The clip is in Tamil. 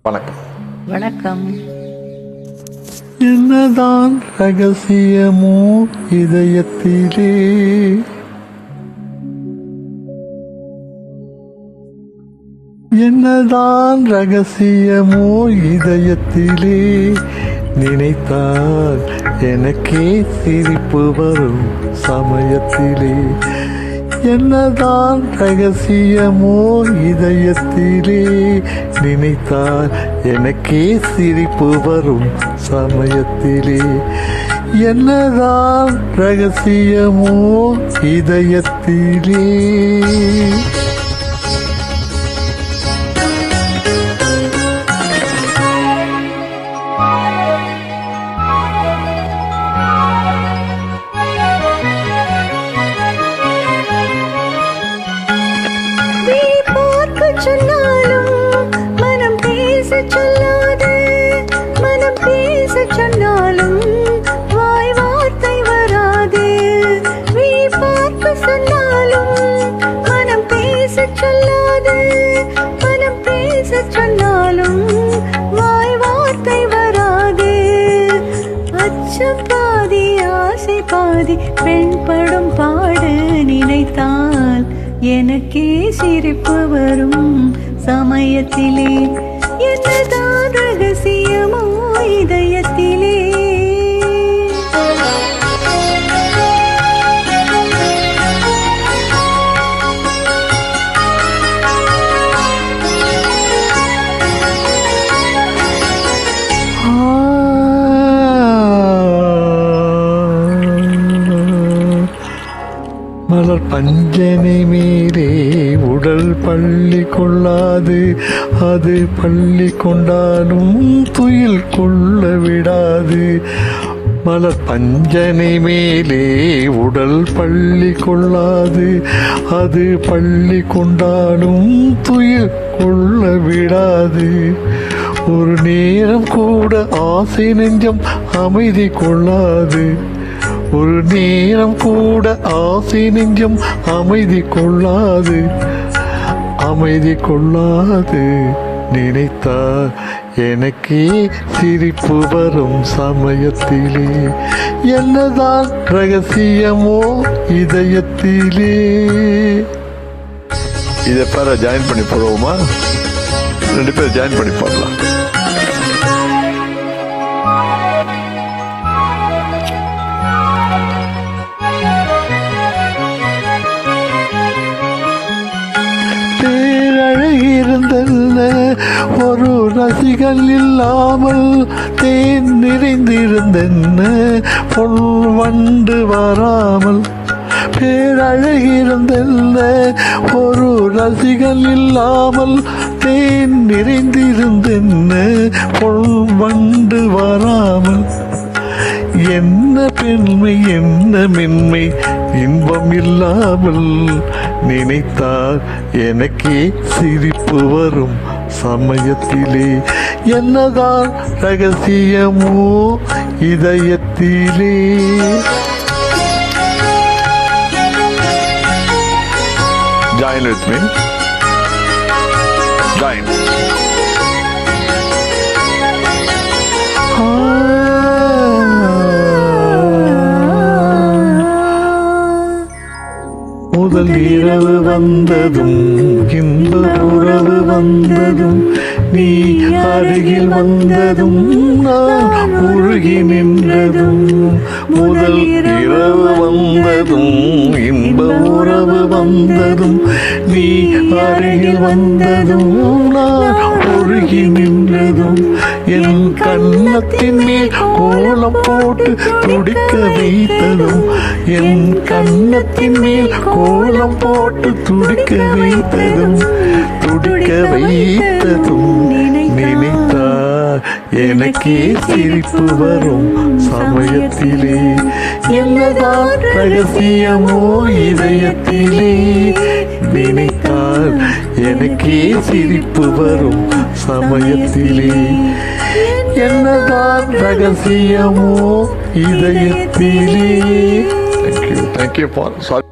வணக்கம். வணக்கம். என்னதான் ரகசியமோ இதயத்திலே, என்னதான் ரகசியமோ இதயத்திலே, நினைத்தால் எனக்கே சிரிப்பு வரும் சமயத்திலே. என்னதான் ரகசியமோ இதயத்திலே, நினைத்தால் எனக்கே சிரிப்பு வரும் சமயத்திலே. என்னதான் ரகசியமோ இதயத்திலே. சொன்னாலும் மனம் பேச சொல்லாது, மனம் பேச சொன்னாலும் வாய் வார்த்தை வராது. நீ பார்க்க சொன்னாலும் மனம் பேச சொல்லாது, மனம் பேச சொன்னாலும் வாய் வார்த்தை வராது. அச்சம் பாதி ஆசை பாதி, பெண் படும் பாடு நினைத்தால் எனக்கே சிரிப்பு வரும் சமயத்திலே. என்னதான் ரகசியமோ இதயத்திலே. மலர் பஞ்சனை மேலே உடல் பள்ளி கொள்ளாது, அது பள்ளி கொண்டாலும் துயில் கொள்ள விடாது. மலர் பஞ்சனை மேலே உடல் பள்ளி கொள்ளாது, அது பள்ளி கொண்டாலும் துயில் கொள்ள விடாது. ஒரு நேரம் கூட ஆசை நெஞ்சம் அமைதி கொள்ளாது, ஒரு நேரம் கூட ஆசை நெஞ்சம் அமைதி கொள்ளாது, அமைதி கொள்ளாது. நினைத்தால் எனக்கே சிரிப்பு வரும் சமயத்திலே. என்னதான் ரகசியமோ இதயத்திலே. இதை பேர ஜாயின் பண்ணி போடுவோமா? 2 பேர் ஜாயின் பண்ணி போடலாம். இருந்தல்ல ஒரு ரசிகன் இல்லாமல், தேன் நிறைந்திருந்தென்ன பொன் வண்டு வராமல். பேரழகிருந்தல்ல ஒரு ரசிகன் இல்லாமல், தேன் நிறைந்திருந்தென்ன பொன் வண்டு வராமல். என்ன பெண்மை என்ன மென்மை இன்பம் இல்லாமல், நினைத்தால் எனக்கே சிரிப்பு வரும் சமயத்திலே. என்னதான் ரகசியமோ இதயத்திலே. Join with me. Join. முதல் இரவு வந்ததும் இன்ப உறவு வந்ததும், நீ அருகில் வந்ததும் நான் உருகி நின்றதும். முதல் இரவு வந்ததும் இன்ப உறவு வந்ததும், நீ அருகில் வந்ததும் நான் உருகி நின்றதும். என் கன்னத்தின் மேல் கோலம் போட்டு துடிக்க வைத்ததும், என் கன்னத்தின் மேல் கோலம் போட்டு துடிக்க வைத்ததும், துடிக்க வைத்ததும். நினைத்தால் எனக்கே சிரிப்பு வரும் சமயத்திலே. என்னதான் ரகசியமோ இதயத்திலே, நினைத்தால் எனக்கே சிரிப்பு வரும் சமயத்திலே. என்னதான் ரகசியமோ இதயத்திலே. Thank you. Thank you for